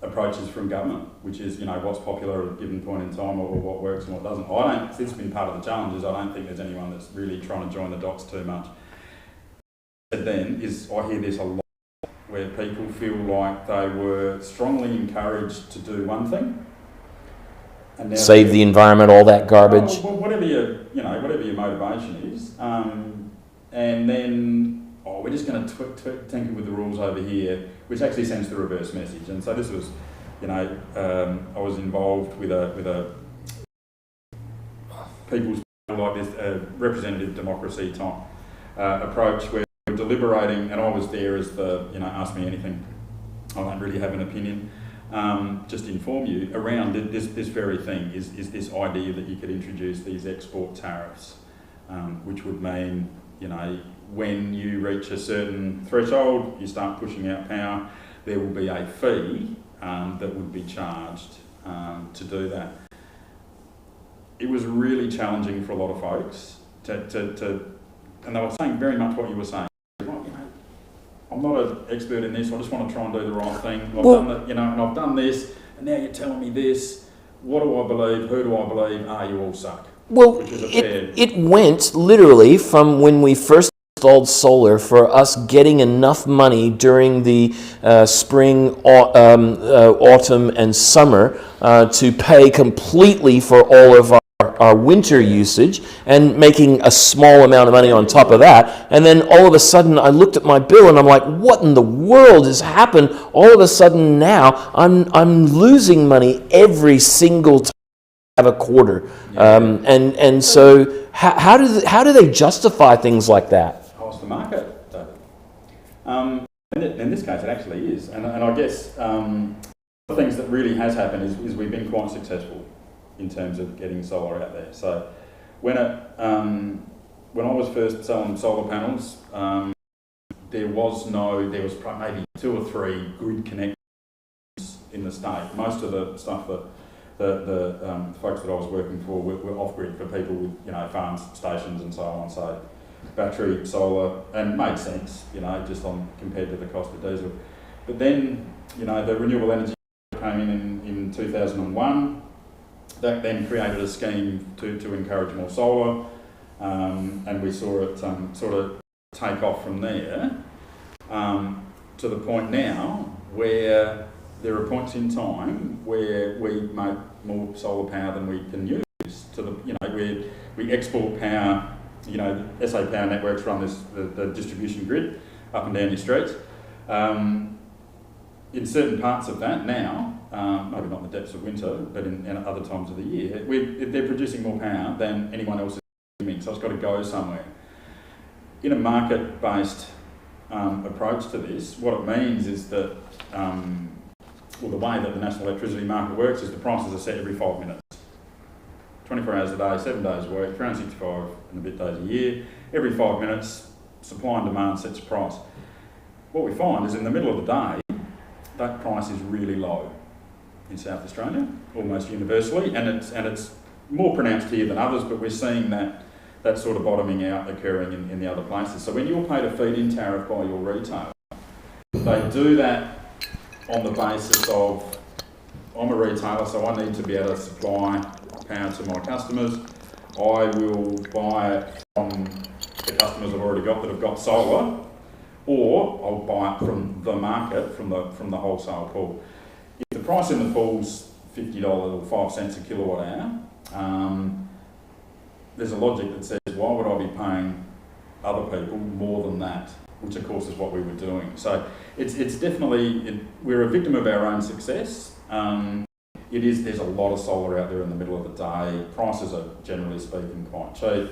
approaches from government, which is, what's popular at a given point in time, or what works and what doesn't. It's been part of the challenges. I don't think there's anyone that's really trying to join the dots too much. But then I hear this a lot, where people feel like they were strongly encouraged to do one thing, and now save the environment, all that garbage. Whatever your motivation is, and then we're just going to tinker with the rules over here, which actually sends the reverse message. And so this was, I was involved with a people's like this representative democracy type approach, where we're deliberating, and I was there as the ask me anything. I don't really have an opinion. Just to inform you, around this very thing is this idea that you could introduce these export tariffs, which would mean, when you reach a certain threshold, you start pushing out power, there will be a fee that would be charged to do that. It was really challenging for a lot of folks and they were saying very much what you were saying. I'm not an expert in this. I just want to try and do the right thing. And I've done this, and now you're telling me this. What do I believe? Who do I believe? You all suck. Well, it went literally from when we first installed solar, for us getting enough money during the spring, autumn, and summer to pay completely for all of our winter usage, and making a small amount of money on top of that. And then all of a sudden I looked at my bill and I'm like, what in the world has happened? All of a sudden now I'm losing money every single time I have a quarter. And so how do they justify things like that? Oh, it's the market, David. In this case it actually is. And I guess the things that really has happened is we've been quite successful in terms of getting solar out there. So when I was first selling solar panels, there was maybe 2 or 3 grid connections in the state. Most of the stuff that the folks that I was working for were off-grid for people with farm stations and so on. So battery, solar, and made sense, just compared to the cost of diesel. But then the renewable energy came in 2001. That then created a scheme to encourage more solar, and we saw it sort of take off from there, to the point now where there are points in time where we make more solar power than we can use. Where we export power. SA Power Networks run the distribution grid up and down your streets. In certain parts of that now, maybe not in the depths of winter, but in other times of the year, they're producing more power than anyone else is consuming, so it's got to go somewhere. In a market-based approach to this, what it means is that, the way that the national electricity market works is the prices are set every 5 minutes. 24 hours a day, 7 days a week, 365 and a bit days a year. Every 5 minutes, supply and demand sets a price. What we find is in the middle of the day, that price is really low in South Australia, almost universally, and it's more pronounced here than others, but we're seeing that sort of bottoming out occurring in the other places. So when you're paid a feed-in tariff by your retailer, they do that on the basis of, I'm a retailer, so I need to be able to supply power to my customers. I will buy it from the customers I've already got that have got solar, or I'll buy it from the market, from the wholesale pool. If the price in the pool's $50 or 5 cents a kilowatt hour, there's a logic that says, why would I be paying other people more than that? Which of course is what we were doing. So it's definitely, we're a victim of our own success. There's a lot of solar out there in the middle of the day. Prices are generally speaking quite cheap.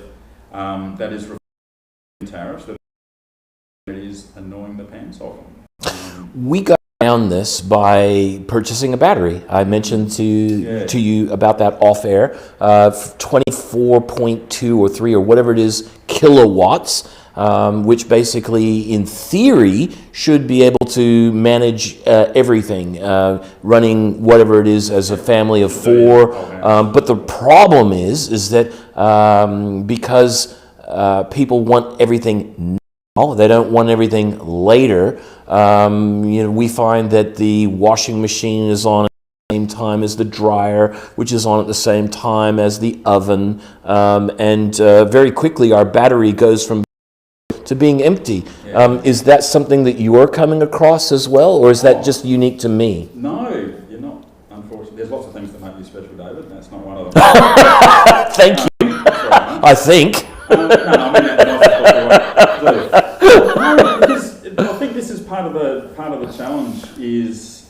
That is reflecting tariffs, that is annoying the pants off them. We got around this by purchasing a battery. I mentioned to you about that off air, 24.2 or 3 or whatever it is kilowatts. which basically, in theory, should be able to manage everything, running whatever it is as a family of four. But the problem is that because people want everything now, they don't want everything later. We find that the washing machine is on same time as the dryer, which is on at the same time as the oven, and very quickly our battery goes from to being empty. Is that something that you are coming across as well, or is that just unique to me? No, you're not, unfortunately. There's lots of things that make you special, David, and that's not one of them. Thank you. Right. I think. No, I mean that's no, because I think this is part of the challenge is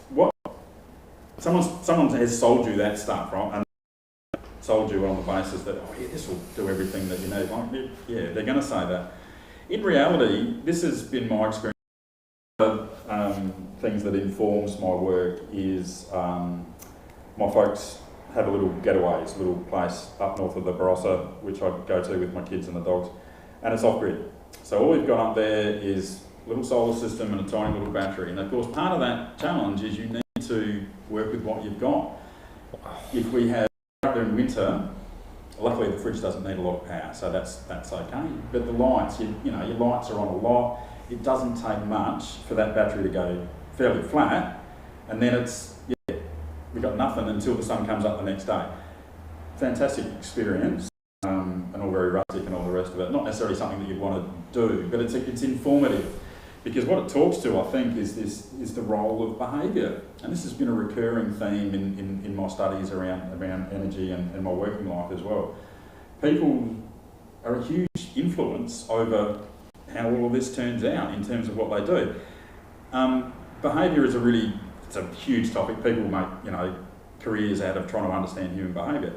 what someone has sold you that stuff, right? And sold you on the basis that this will do everything that you need. Like, yeah, they're going to say that. In reality, this has been my experience. One of things that informs my work is my folks have a little getaways, a little place up north of the Barossa, which I go to with my kids and the dogs, and it's off-grid. So all we've got up there is a little solar system and a tiny little battery. And of course, part of that challenge is you need to work with what you've got. If we have in winter, luckily the fridge doesn't need a lot of power, so that's okay. But the lights, your lights are on a lot. It doesn't take much for that battery to go fairly flat, and then we've got nothing until the sun comes up the next day. Fantastic experience, and all very rustic and all the rest of it. Not necessarily something that you'd want to do, but it's informative. Because what it talks to, I think, is the role of behaviour. And this has been a recurring theme in my studies around energy and my working life as well. People are a huge influence over how all of this turns out in terms of what they do. Behaviour is it's a huge topic. People make careers out of trying to understand human behaviour.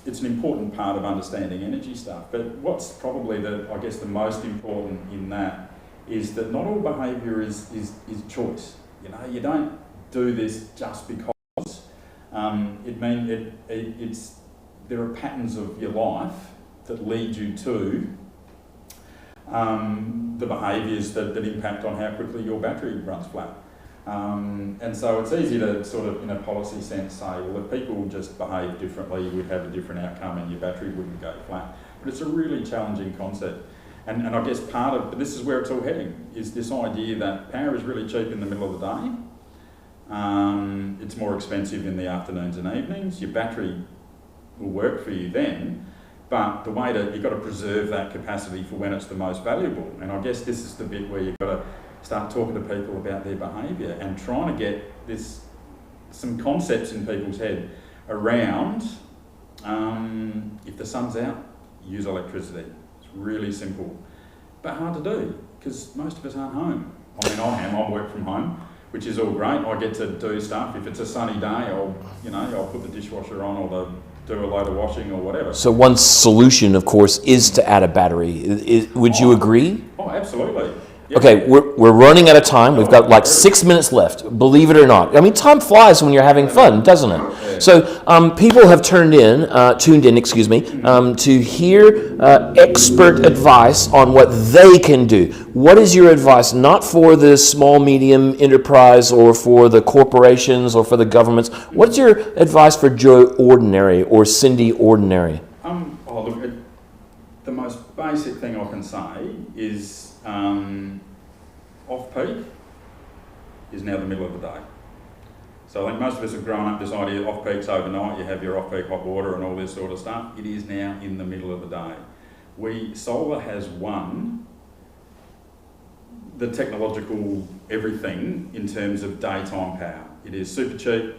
It's an important part of understanding energy stuff. But what's probably the most important in that is that not all behaviour is choice. You don't do this just because. There are patterns of your life that lead you to the behaviours that impact on how quickly your battery runs flat. And so it's easy to sort of, in a policy sense, say, well, if people just behave differently, we'd have a different outcome and your battery wouldn't go flat. But it's a really challenging concept. And I guess but this is where it's all heading, is this idea that power is really cheap in the middle of the day. It's more expensive in the afternoons and evenings. Your battery will work for you then, but you've got to preserve that capacity for when it's the most valuable. And I guess this is the bit where you've got to start talking to people about their behaviour and trying to get some concepts in people's head around if the sun's out, use electricity. Really simple, but hard to do because most of us aren't home. I mean, I work from home, which is all great. I get to do stuff. If it's a sunny day, I'll put the dishwasher on or do a load of washing or whatever. So one solution, of course, is to add a battery. Would you agree? Oh, absolutely. Yep. Okay, we're running out of time. We've got like 6 minutes left, believe it or not. I mean, time flies when you're having fun, doesn't it? Yeah. So people have tuned in, to hear expert advice on what they can do. What is your advice, not for the small, medium enterprise or for the corporations or for the governments? What's your advice for Joe Ordinary or Cindy Ordinary? Look, the most basic thing I can say is off-peak is now the middle of the day. So I think most of us have grown up this idea that off-peak's overnight, you have your off-peak hot water and all this sort of stuff. It is now in the middle of the day. Solar has won the technological everything in terms of daytime power. It is super cheap.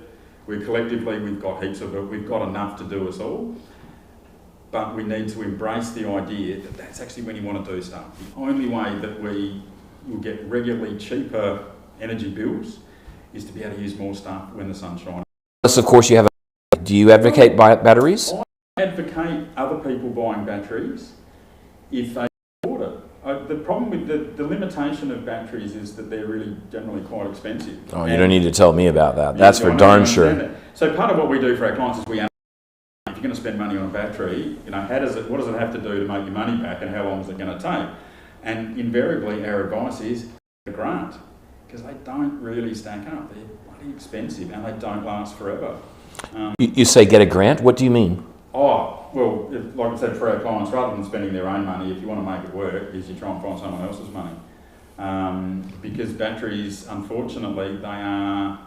We've got heaps of it. We've got enough to do us all. But we need to embrace the idea that that's actually when you want to do stuff. The only way that we will get regularly cheaper energy bills is to be able to use more stuff when the sun's shining. Unless, of course, do you advocate batteries? I advocate other people buying batteries if they afford it. The problem with the limitation of batteries is that they're really generally quite expensive. Oh, you don't need to tell me about that. That's for darn sure. So part of what we do for our clients is you're going to spend money on a battery, what does it have to do to make your money back, and how long is it going to take? And invariably, our advice is a grant, because they don't really stack up. They're bloody expensive, and they don't last forever. You say get a grant? What do you mean? Oh, well, like I said, for our clients, rather than spending their own money, if you want to make it work, is you try and find someone else's money. Because batteries, unfortunately, they are...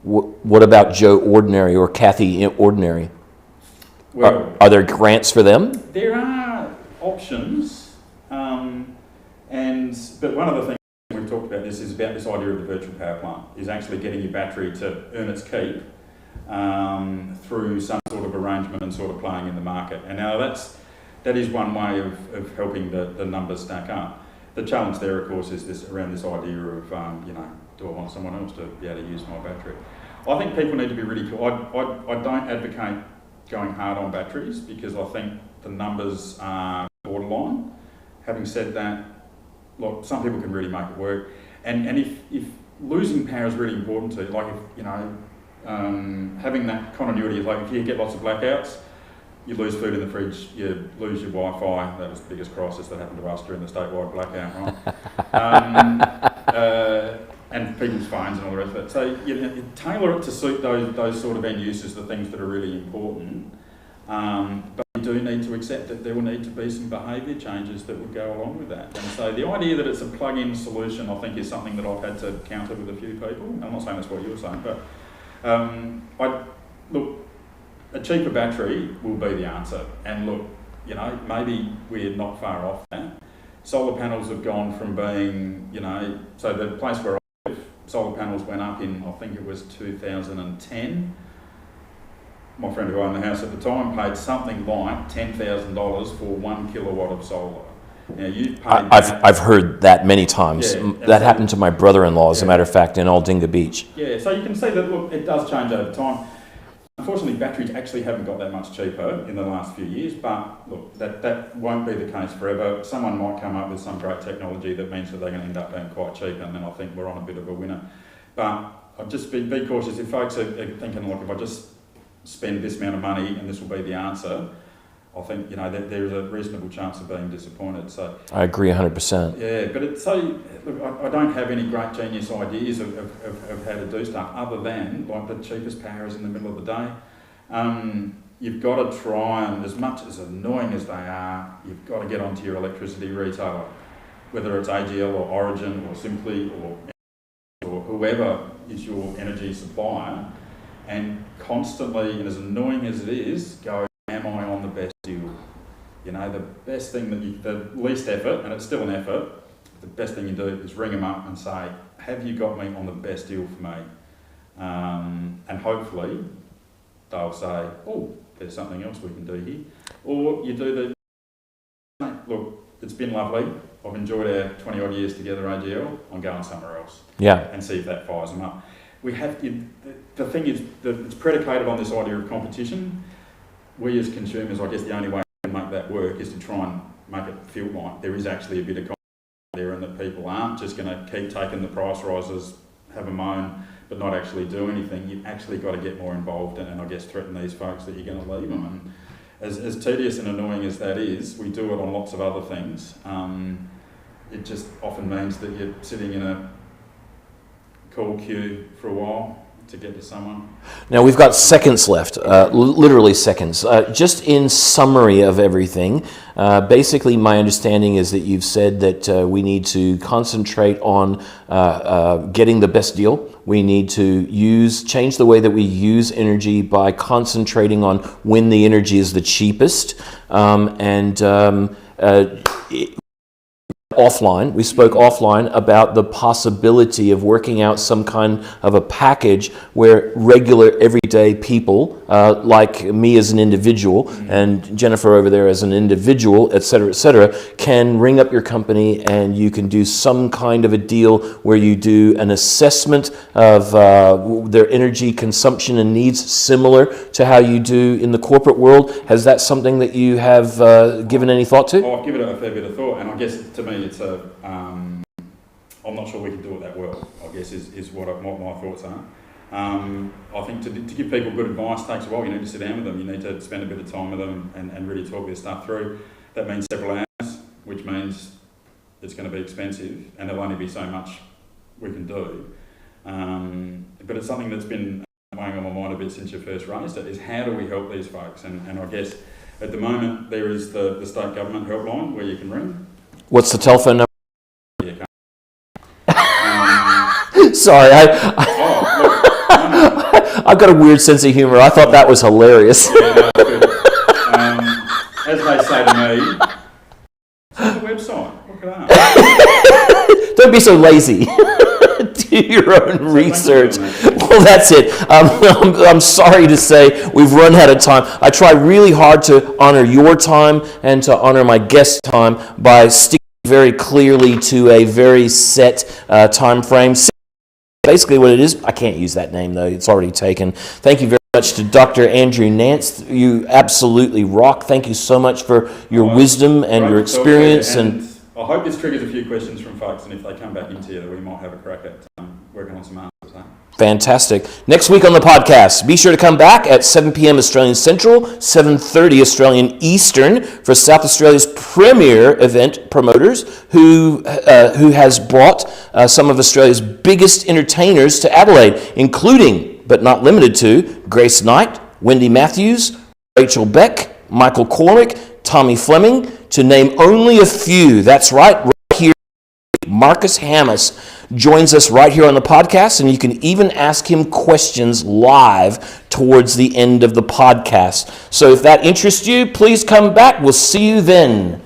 What about Joe Ordinary or Kathy Ordinary? Well, are there grants for them? There are options, but one of the things we've talked about this is about this idea of the virtual power plant, is actually getting your battery to earn its keep through some sort of arrangement and sort of playing in the market. And now that is one way of helping the numbers stack up. The challenge there, of course, is around this idea of, do I want someone else to be able to use my battery? I think people need to be really cool. I don't advocate going hard on batteries, because I think the numbers are borderline. Having said that, look, some people can really make it work. And if losing power is really important to you, like having that continuity, like if you get lots of blackouts, you lose food in the fridge, you lose your Wi-Fi. That was the biggest crisis that happened to us during the statewide blackout, right? And people's phones and all the rest of it. So you tailor it to suit those sort of end users, the things that are really important. But you do need to accept that there will need to be some behaviour changes that would go along with that. And so the idea that it's a plug-in solution, I think, is something that I've had to counter with a few people. I'm not saying that's what you were saying, but look, a cheaper battery will be the answer. And look, maybe we're not far off that. Solar panels have gone from being, so the place where I live, solar panels went up in, I think it was 2010. My friend who owned the house at the time paid something like $10,000 for 1 kilowatt of solar. Now you've paid I've heard that many times. Yeah, that happened to my brother-in-law, as a matter of fact, in Aldinga Beach. Yeah, so you can see that, look, it does change over time. Unfortunately, batteries actually haven't got that much cheaper in the last few years, but look, that won't be the case forever. Someone might come up with some great technology that means that they're going to end up being quite cheap, and then I think we're on a bit of a winner. But I'd just be cautious if folks are thinking, look, if I just spend this amount of money and this will be the answer, I think that there is a reasonable chance of being disappointed. So I agree 100%. Yeah, but look, I don't have any great genius ideas of how to do stuff other than like the cheapest power is in the middle of the day. You've got to try, and as much as annoying as they are, you've got to get onto your electricity retailer, whether it's AGL or Origin or Simply or whoever is your energy supplier, and constantly, and as annoying as it is, go, am I on the best deal? The best thing the least effort, and it's still an effort, the best thing you do is ring them up and say, have you got me on the best deal for me? And hopefully they'll say, oh, there's something else we can do here. Or you do look, it's been lovely. I've enjoyed our 20 odd years together, AGL. I'm going somewhere else. Yeah. And see if that fires them up. The thing is that it's predicated on this idea of competition. We as consumers, I guess the only way to make that work is to try and make it feel like there is actually a bit of competition there, and that people aren't just going to keep taking the price rises, have a moan, but not actually do anything. You've actually got to get more involved and I guess threaten these folks that you're going to leave them. And as tedious and annoying as that is, we do it on lots of other things. It just often means that you're sitting in a call queue for a while to get to someone. Now we've got seconds left, literally seconds. Just in summary of everything, basically my understanding is that you've said that we need to concentrate on getting the best deal. We need to change the way that we use energy by concentrating on when the energy is the cheapest. We spoke offline about the possibility of working out some kind of a package where regular everyday people, like me as an individual and Jennifer over there as an individual, et cetera, can ring up your company and you can do some kind of a deal where you do an assessment of their energy consumption and needs similar to how you do in the corporate world. Has that something that you have given any thought to? I've given it a fair bit of thought, and I guess to me I'm not sure we can do it that well, I guess is what my thoughts are. I think to give people good advice takes a while. You need to sit down with them, you need to spend a bit of time with them and really talk their stuff through. That means several hours, which means it's going to be expensive and there'll only be so much we can do. But it's something that's been weighing on my mind a bit since you first raised it, is how do we help these folks? And I guess at the moment there is the state government helpline where you can ring. What's the telephone number? Yeah, Sorry, I've got a weird sense of humour. I thought that was hilarious. Yeah, good. As they say to me, it's on the website. Look it up. Don't be so lazy. Do your own research. Well, that's it. I'm sorry to say we've run out of time. I try really hard to honour your time and to honour my guest time by sticking very clearly to a very set time frame. Basically what it is, I can't use that name though, it's already taken. Thank you very much to Dr. Andrew Nance. You absolutely rock. Thank you so much for your wisdom and your experience. And I hope this triggers a few questions from folks, and if they come back into you, we might have a crack at working on some answers. Fantastic. Next week on the podcast, be sure to come back at 7 p.m. Australian Central, 7:30 Australian Eastern for South Australia's premier event promoters who has brought some of Australia's biggest entertainers to Adelaide, including, but not limited to, Grace Knight, Wendy Matthews, Rachel Beck, Michael Cormick, Tommy Fleming, to name only a few. That's right here, Marcus Hammes joins us right here on the podcast, and you can even ask him questions live towards the end of the podcast. So if that interests you, please come back. We'll see you then.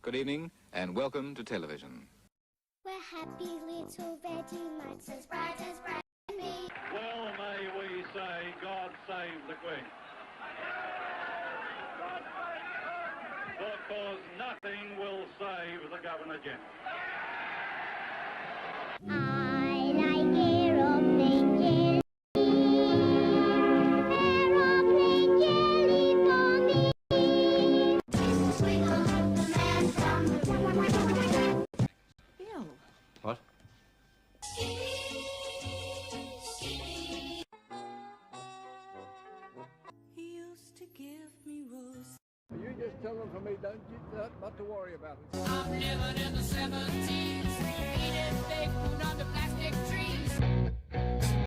Good evening, and welcome to television. We're happy little Vegemite, as bright as me. Well, may we say, God save the Queen. Because nothing will save the Governor-General. I like aeroplane jelly. Aeroplane jelly for me. Twinkle, the man from the... Bill. What? He used to give me roses. You just tell them for me, don't you? Not to worry about it. I'm living in the 70s, eating bacon under plastic trees.